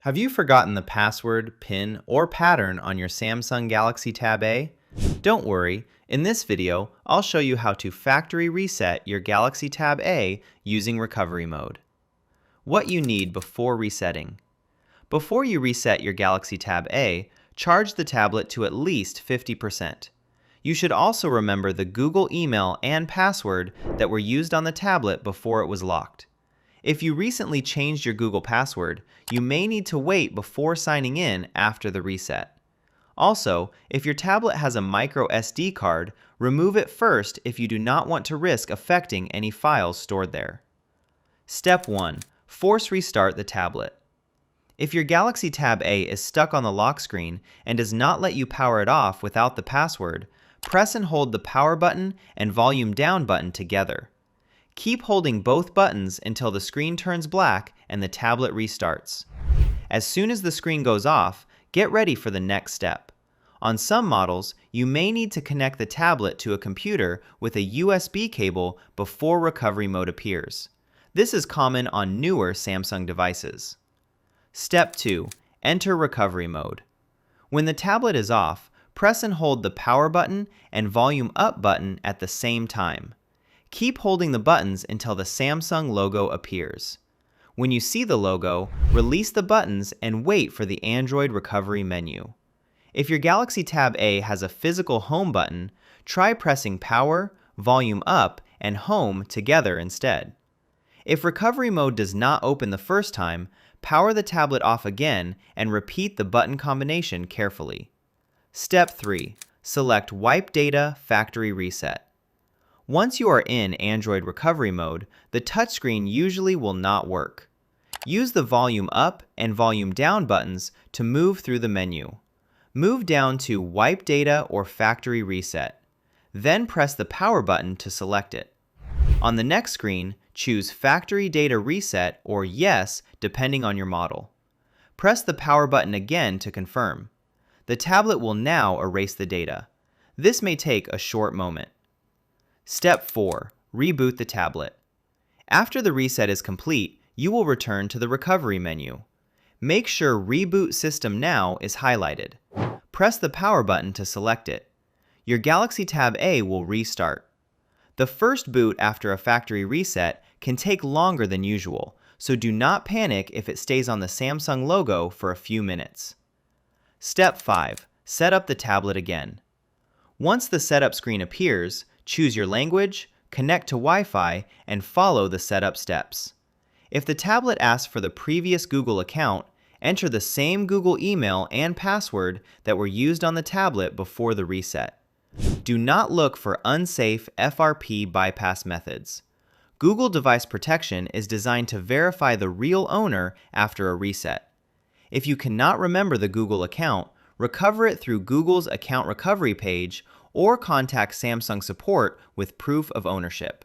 Have you forgotten the password, PIN, or pattern on your Samsung Galaxy Tab A? Don't worry, in this video, I'll show you how to factory reset your Galaxy Tab A using recovery mode. What you need before resetting. Before you reset your Galaxy Tab A, charge the tablet to at least 50%. You should also remember the Google email and password that were used on the tablet before it was locked. If you recently changed your Google password, you may need to wait before signing in after the reset. Also, if your tablet has a micro SD card, remove it first if you do not want to risk affecting any files stored there. Step 1. Force restart the tablet. If your Galaxy Tab A is stuck on the lock screen and does not let you power it off without the password, press and hold the power button and volume down button together. Keep holding both buttons until the screen turns black and the tablet restarts. As soon as the screen goes off, get ready for the next step. On some models, you may need to connect the tablet to a computer with a USB cable before recovery mode appears. This is common on newer Samsung devices. Step 2. Enter recovery mode. When the tablet is off, press and hold the power button and volume up button at the same time. Keep holding the buttons until the Samsung logo appears. When you see the logo, release the buttons and wait for the Android recovery menu. If your Galaxy Tab A has a physical home button, try pressing power, volume up, and home together instead. If recovery mode does not open the first time, power the tablet off again and repeat the button combination carefully. Step 3. Select Wipe Data Factory Reset. Once you are in Android recovery mode, the touchscreen usually will not work. Use the volume up and volume down buttons to move through the menu. Move down to Wipe Data or Factory Reset. Then press the power button to select it. On the next screen, choose Factory Data Reset or Yes depending on your model. Press the power button again to confirm. The tablet will now erase the data. This may take a short moment. Step 4. Reboot the tablet. After the reset is complete, you will return to the recovery menu. Make sure Reboot System Now is highlighted. Press the power button to select it. Your Galaxy Tab A will restart. The first boot after a factory reset can take longer than usual, so do not panic if it stays on the Samsung logo for a few minutes. Step 5. Set up the tablet again. Once the setup screen appears, choose your language, connect to Wi-Fi, and follow the setup steps. If the tablet asks for the previous Google account, enter the same Google email and password that were used on the tablet before the reset. Do not look for unsafe FRP bypass methods. Google Device Protection is designed to verify the real owner after a reset. If you cannot remember the Google account, recover it through Google's account recovery page or contact Samsung support with proof of ownership.